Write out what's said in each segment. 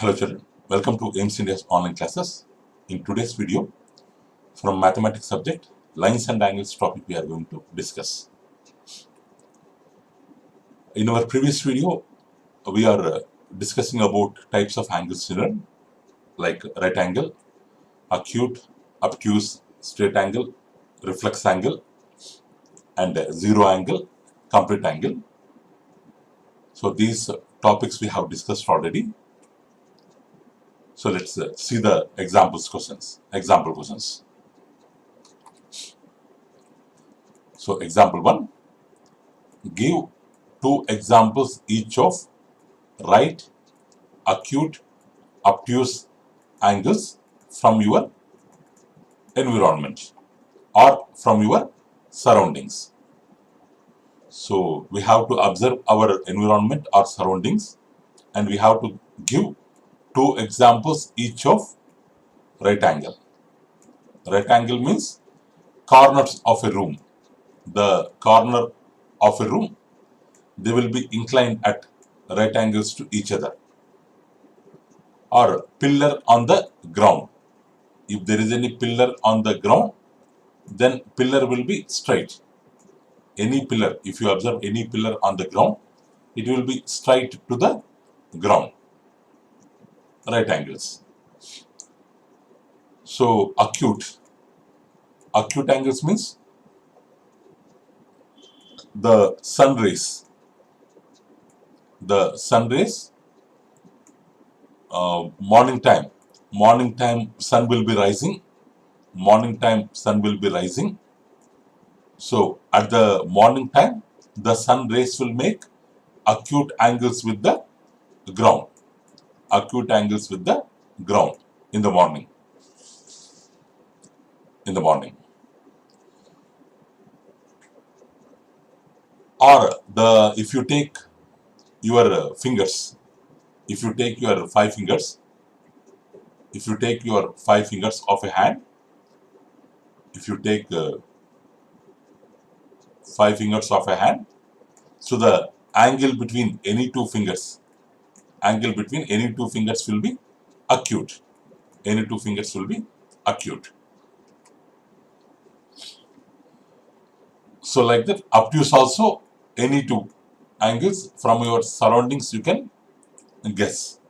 Hello children, welcome to AIMS India's online classes. In today's video, from mathematics subject, lines and angles topic we are going to discuss. In our previous video, we are discussing about types of angles children, like right angle, acute, obtuse, straight angle, reflex angle, and zero angle, complete angle. So these topics we have discussed already. So let's see the example questions. So example 1, give 2 examples each of right, acute, obtuse angles from your environment or from your surroundings. So we have to observe our environment or surroundings, and we have to give 2 examples each of right angle. Right angle means corners of a room. The corner of a room, they will be inclined at right angles to each other. Or pillar on the ground. If there is any pillar on the ground, then pillar will be straight. Any pillar, if you observe any pillar on the ground, it will be straight to the ground. Right angles. So acute angles means the sun rays, morning time sun will be rising, so at the morning time the sun rays will make acute angles with the ground, in the morning. Or if you take your fingers, if you take your 5 fingers of a hand, so the angle between any two fingers will be acute. So like that, obtuse also, any two angles from your surroundings you can guess.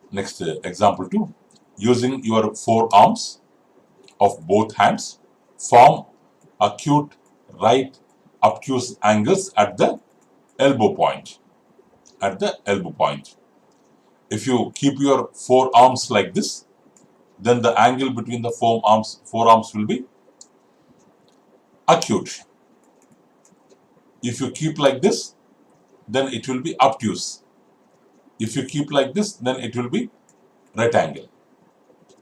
Next, example 2. Using your forearms of both hands, form acute right obtuse angles at the elbow point. If you keep your forearms like this, then the angle between the forearms will be acute. If you keep like this, then it will be obtuse. If you keep like this, then it will be right angle.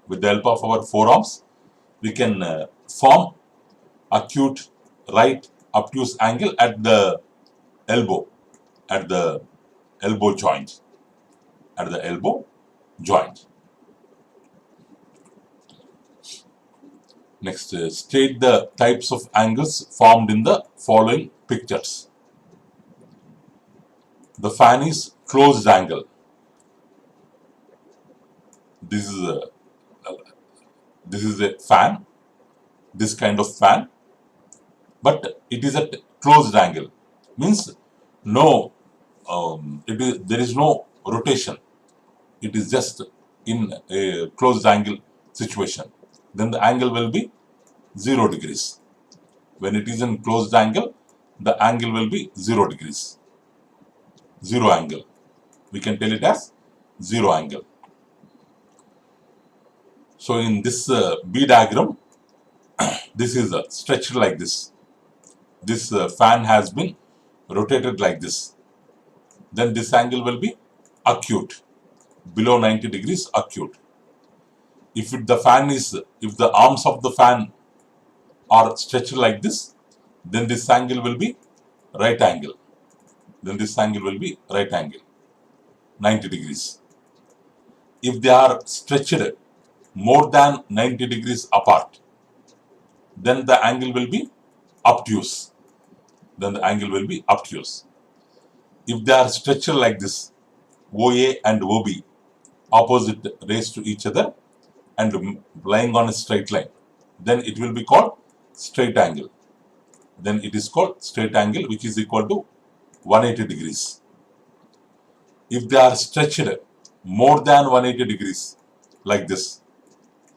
With the help of our forearms, we can form acute right obtuse angle at the elbow, joint. Next, state the types of angles formed in the following pictures. The fan is closed angle. This is a fan, this kind of fan, but it is at closed angle. Means no, there is no rotation. It is just in a closed angle situation. Then the angle will be 0 degrees. When it is in closed angle, the angle will be 0 degrees. Zero angle. We can tell it as zero angle. So in this B diagram, this is stretched like this. This fan has been rotated like this. Then this angle will be acute, below 90 degrees acute. If the arms of the fan are stretched like this, then this angle will be right angle. 90 degrees. If they are stretched more than 90 degrees apart, then the angle will be obtuse. If they are stretched like this, OA and OB opposite rays to each other and lying on a straight line, then it will be called straight angle. Then it is called straight angle, which is equal to 180 degrees. If they are stretched more than 180 degrees like this,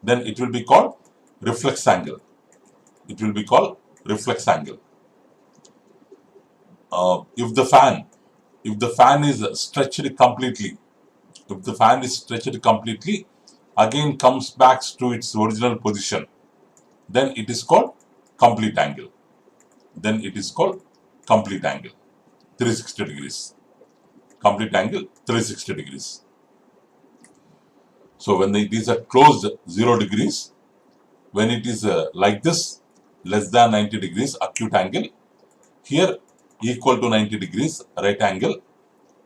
then it will be called reflex angle. It will be called reflex angle. If the fan is stretched completely, again comes back to its original position, then it is called complete angle. 360 degrees. Complete angle 360 degrees. So when it is at closed 0 degrees, when it is like this, less than 90 degrees, acute angle. Here equal to 90 degrees, right angle.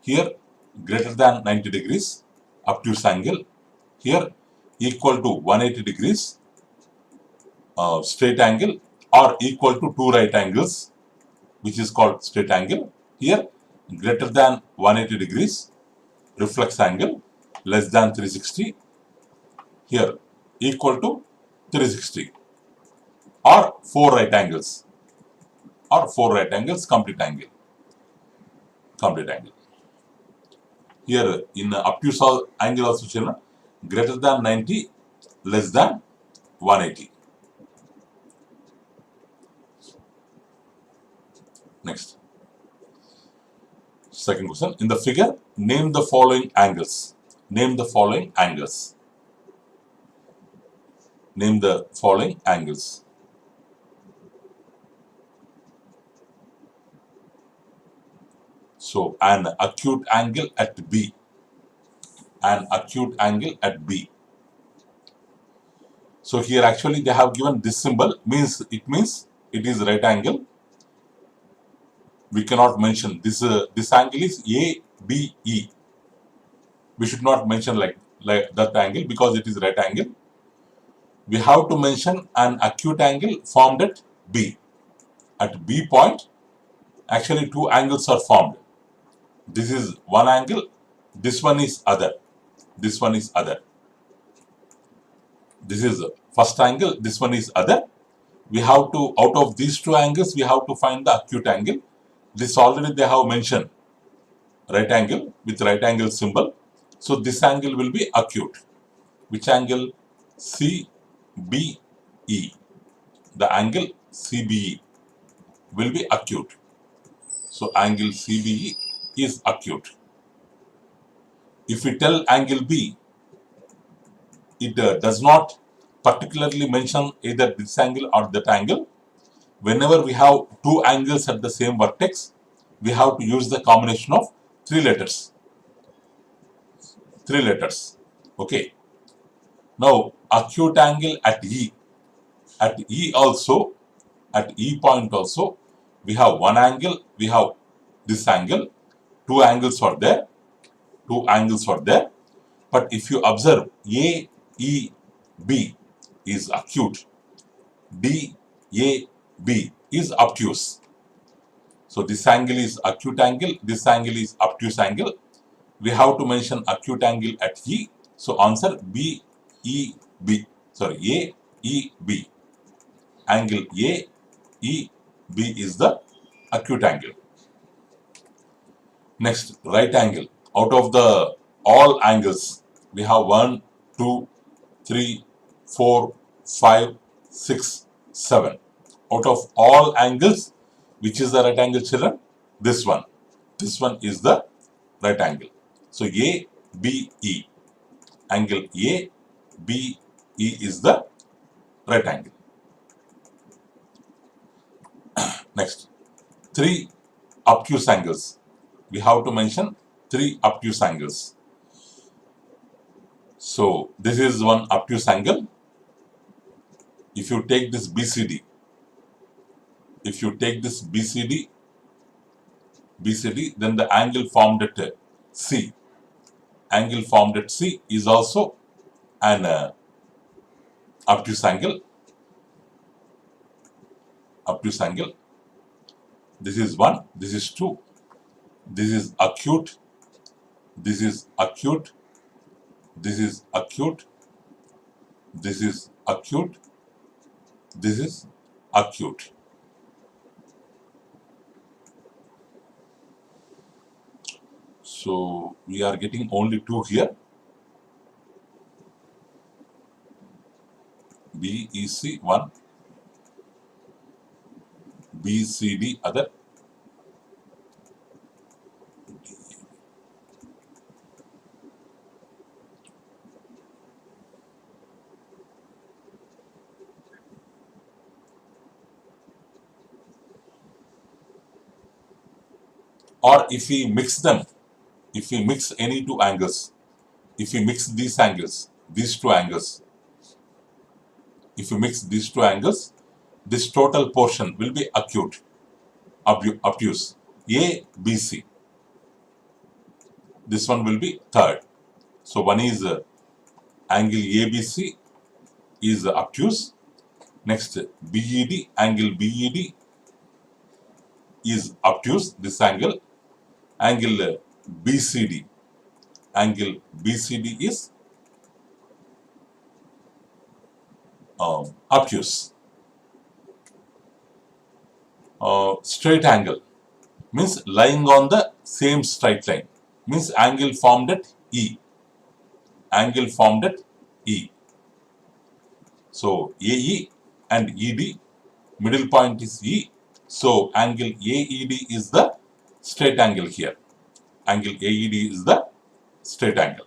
Here greater than 90 degrees, obtuse angle. Here equal to 180 degrees, straight angle, or equal to two right angles, which is called straight angle. Here greater than 180 degrees, reflex angle, less than 360. Here equal to 360, or four right angles, complete angle. Here in obtuse angle also children, greater than 90, less than 180. Next, second question. In the figure, name the following angles. Name the following angles. So, an acute angle at B. So here actually they have given this symbol, means it is right angle. We cannot mention this angle is ABE. We should not mention like that angle because it is right angle. We have to mention an acute angle formed at B. At B point, actually two angles are formed. This is one angle, this one is other. This is first angle, this one is other. We have to, out of these two angles, we have to find the acute angle. This already they have mentioned, right angle with right angle symbol. So this angle will be acute. Which angle? CBE. The angle CBE will be acute. So angle CBE is acute. If we tell angle B, it does not particularly mention either this angle or that angle. Whenever we have two angles at the same vertex, we have to use the combination of three letters. Okay. Now acute angle at E. At E point also, we have one angle, we have this angle, two angles are there. But if you observe, AEB is acute, DAB is obtuse. So this angle is acute angle, this angle is obtuse angle. We have to mention acute angle at E. So answer AEB. Angle AEB is the acute angle. Next, right angle. Out of the all angles, we have 1, 2, 3, 4, 5, 6, 7. Out of all angles, which is the right angle, children? This one. This one is the right angle. So ABE. Angle ABE is the right angle. Next, 3 obtuse angles. We have to mention 3 obtuse angles. So this is one obtuse angle. If you take this BCD, then the angle formed at C. Angle formed at C is also an obtuse angle. This is 1, this is 2, this is acute, this is acute, this is acute, this is acute, this is acute. So we are getting only two here. BEC one, BCD other. Or if we mix them, if we mix any two angles, if we mix these angles, these two angles, if you mix these two angles, this total portion will be acute, obtuse, ABC. This one will be third. So one is angle ABC is obtuse. Next BED, angle BED is obtuse, this angle. Angle BCD, angle BCD is obtuse. Straight angle means lying on the same straight line, means angle formed at E. Angle formed at E. So AE and ED, middle point is E. So angle AED is the straight angle here. Angle AED is the straight angle.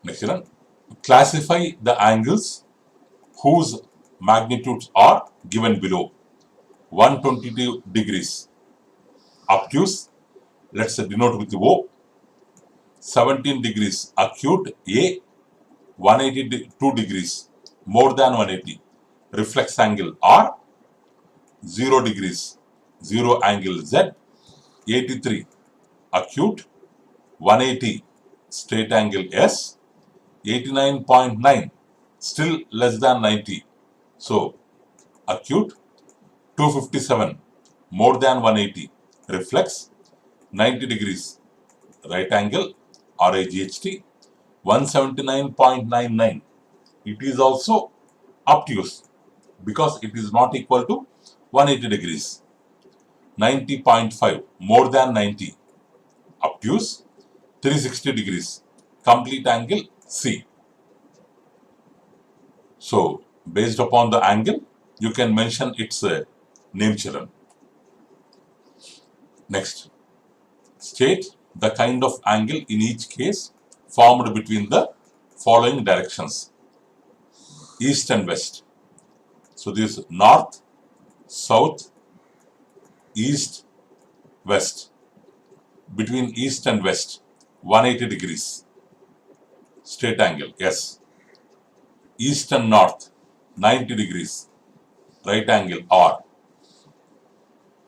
Next one, classify the angles whose magnitudes are given below. 122 degrees obtuse, let's denote with O. 17 degrees acute A. 182 degrees, more than 180, reflex angle R. 0 degrees, 0 angle Z. 83 acute. 180 straight angle S. 89.9 still less than 90, so acute. 257 more than 180, reflex. 90 degrees right angle RIGHT. 179.99, it is also obtuse because it is not equal to 180 degrees. 90.5 more than 90, obtuse. 360 degrees complete angle C. So based upon the angle you can mention its name children. Next, state the kind of angle in each case formed between the following directions: east and west. So this is north, south, east, west. Between east and west, 180 degrees straight angle S. East and north, 90 degrees right angle R.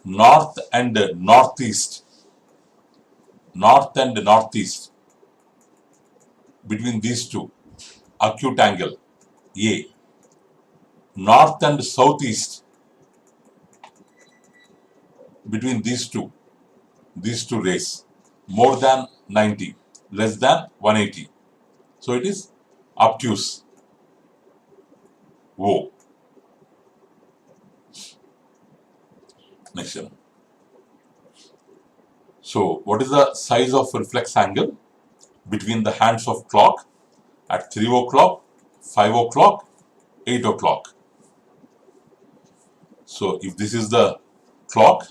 North and northeast, between these two, acute angle A. North and southeast, between these two rays, more than 90, less than 180. So it is obtuse O. Next one. So what is the size of reflex angle between the hands of clock at 3 o'clock, 5 o'clock, 8 o'clock? So if this is the clock,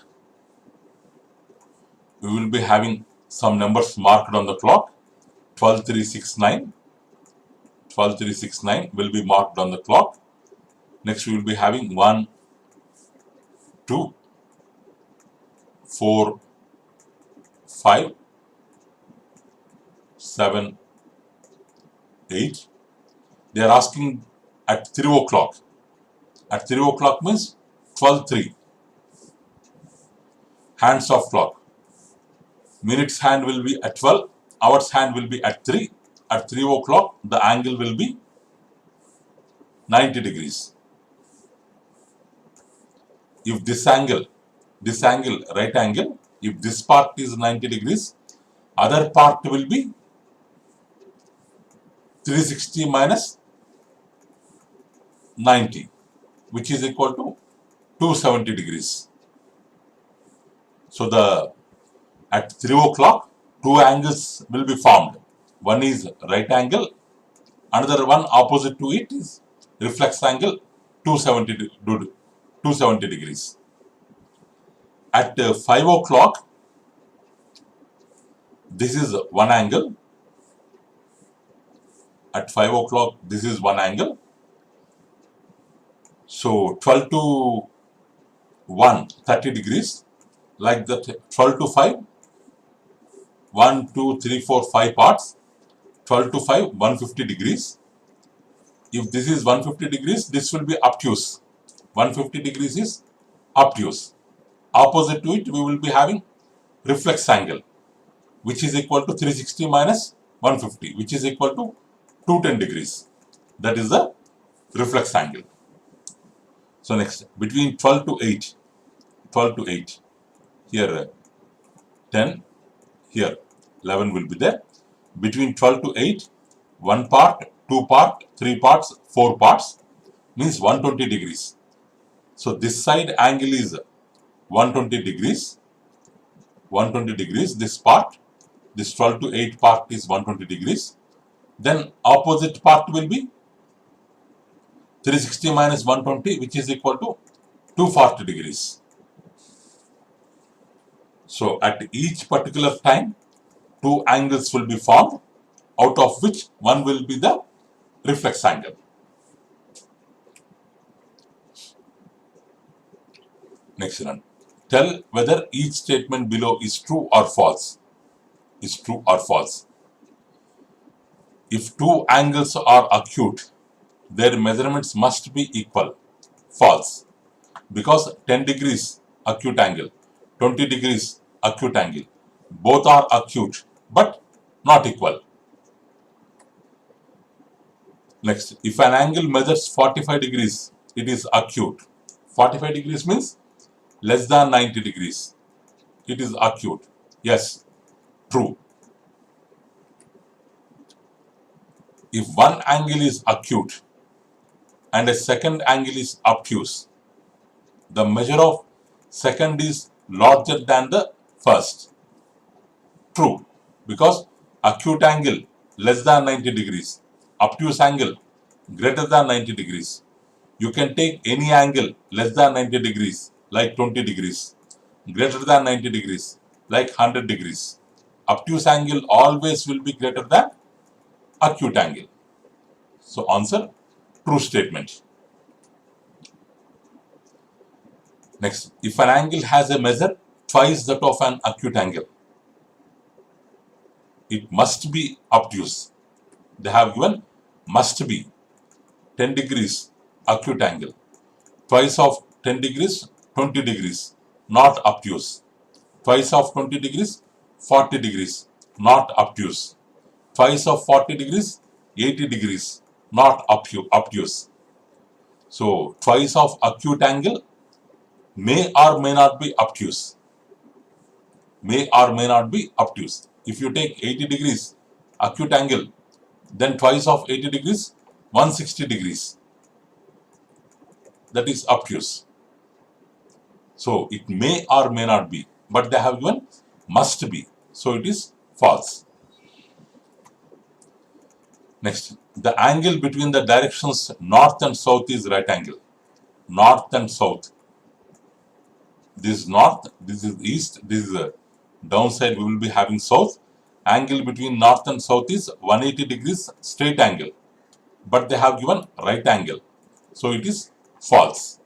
we will be having some numbers marked on the clock. 12369 will be marked on the clock. Next we will be having 1, 2, 4, 5, 7, 8. They are asking at 3 o'clock. At 3 o'clock means 12:03. Hands of clock. Minutes hand will be at 12. Hours hand will be at 3. At 3 o'clock, the angle will be 90 degrees. If this angle, right angle, If this part is 90 degrees, other part will be 360 minus 90, which is equal to 270 degrees. So at 3 o'clock, two angles will be formed. One is right angle, another one opposite to it is reflex angle 270 degrees. At 5 o'clock, this is one angle. At 5 o'clock, this is one angle. So 12 to 1, 30 degrees. Like that, 12 to 5, 1, 2, 3, 4, 5 parts. 12 to 5, 150 degrees. If this is 150 degrees, this will be obtuse. 150 degrees is obtuse. Opposite to it, we will be having reflex angle, which is equal to 360 minus 150, which is equal to 210 degrees. That is the reflex angle. So next, between 12 to 8, here 10, here 11 will be there. Between 12 to 8, 1 part, 2 part, 3 parts, 4 parts, means 120 degrees. So this side angle is 120 degrees. 120 degrees, this part, this 12 to 8 part is 120 degrees. Then opposite part will be 360 minus 120, which is equal to 240 degrees. So at each particular time, two angles will be formed, out of which one will be the reflex angle. Next one. Tell whether each statement below is true or false. Is true or false. If two angles are acute, their measurements must be equal. False. Because 10 degrees acute angle, 20 degrees acute angle, both are acute but not equal. Next, if an angle measures 45 degrees, it is acute. 45 degrees means less than 90 degrees. It is acute. Yes, true. If one angle is acute and a second angle is obtuse, the measure of second is larger than the first. True, because acute angle less than 90 degrees, obtuse angle greater than 90 degrees. You can take any angle less than 90 degrees like 20 degrees, greater than 90 degrees like 100 degrees. Obtuse angle always will be greater than acute angle. So answer, true statement. Next, if an angle has a measure twice that of an acute angle, it must be obtuse. They have given must be 10 degrees acute angle, twice of 10 degrees, 20 degrees, not obtuse. Twice of 20 degrees, 40 degrees, not obtuse. Twice of 40 degrees, 80 degrees, not obtuse. So twice of acute angle may or may not be obtuse. May or may not be obtuse. If you take 80 degrees acute angle, then twice of 80 degrees, 160 degrees. That is obtuse. So it may or may not be, but they have given must be. So it is false. Next, the angle between the directions north and south is right angle. North and south. This is north, this is east, this is downside, we will be having south. Angle between north and south is 180 degrees straight angle. But they have given right angle. So it is false.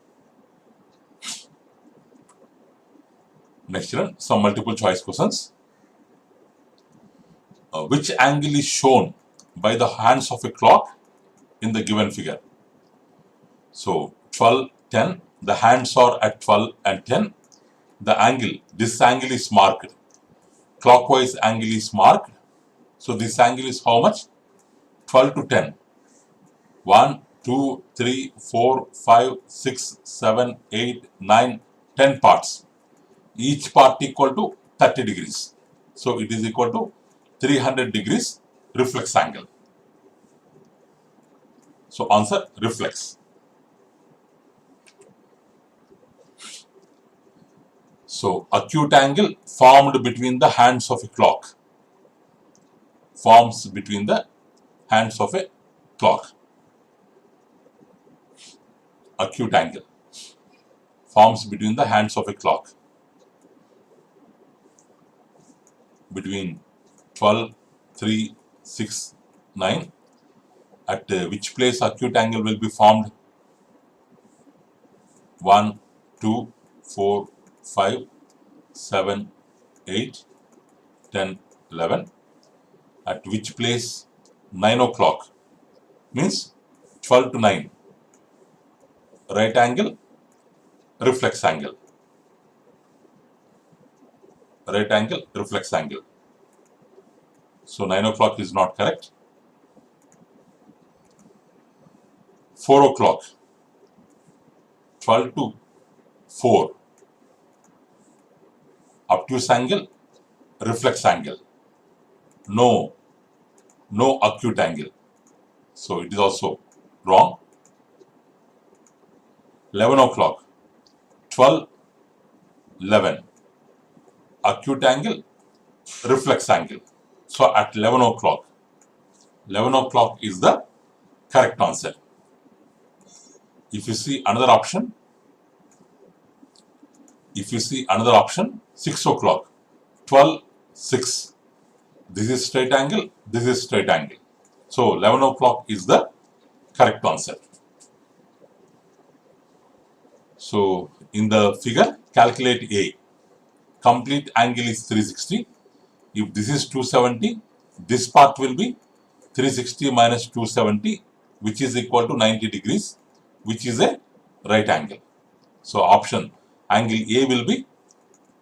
Next one, some multiple choice questions. Which angle is shown by the hands of a clock in the given figure? So 12, 10, the hands are at 12 and 10. The angle, this angle is marked. Clockwise angle is marked. So this angle is how much? 12 to 10. 1, 2, 3, 4, 5, 6, 7, 8, 9, 10 parts. Each part equal to 30 degrees. So it is equal to 300 degrees reflex angle. So answer reflex. So acute angle formed between the hands of a clock. Forms between the hands of a clock. Acute angle forms between the hands of a clock. Between 12, 3, 6, 9. At which place acute angle will be formed? 1, 2, 4, 5, 7, 8, 10, 11. At which place? 9 o'clock. Means 12 to 9. Right angle, reflex angle. Right angle, reflex angle. So 9 o'clock is not correct. 4 o'clock. 12 to 4. Obtuse angle, reflex angle. No acute angle. So it is also wrong. 11 o'clock. 12, 11. Acute angle, reflex angle. So at 11 o'clock. 11 o'clock is the correct answer. If you see another option, 6 o'clock, 12, 6. This is straight angle, this is straight angle. So 11 o'clock is the correct answer. So in the figure, calculate A. Complete angle is 360. If this is 270, this part will be 360 minus 270, which is equal to 90 degrees, which is a right angle. So option angle A will be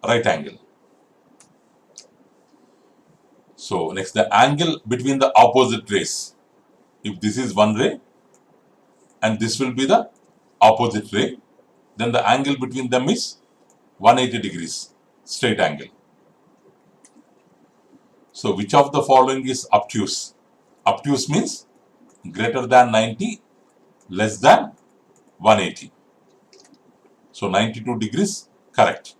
right angle. So next, the angle between the opposite rays. If this is one ray and this will be the opposite ray, then the angle between them is 180 degrees, straight angle. So which of the following is obtuse? Obtuse means greater than 90, less than 180. So 92 degrees, correct.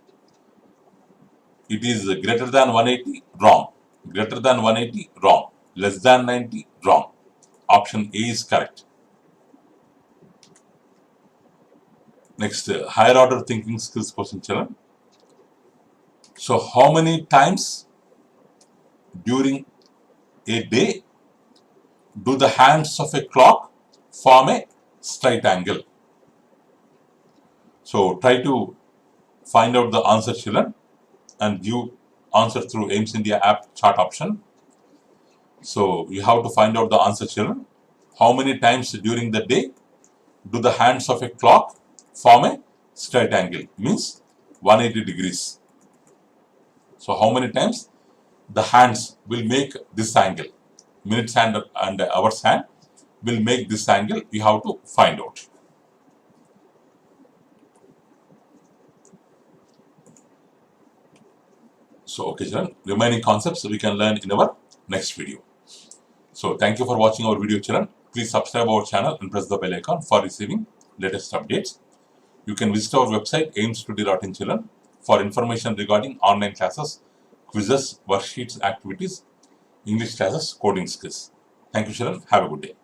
It is greater than 180, wrong. Greater than 180, wrong. Less than 90, wrong. Option A is correct. Next, higher order thinking skills question, children. So how many times during a day do the hands of a clock form a straight angle? So try to find out the answer, children, and give answer through AIMS India app chart option. So you have to find out the answer, children. How many times during the day do the hands of a clock form a straight angle? Means 180 degrees. So how many times the hands will make this angle? Minutes hand and hours hand will make this angle. You have to find out. So okay, children, remaining concepts we can learn in our next video. So thank you for watching our video, children. Please subscribe our channel and press the bell icon for receiving latest updates. You can visit our website aimstoday.in, children, for information regarding online classes, quizzes, worksheets, activities, English classes, coding skills. Thank you, children. Have a good day.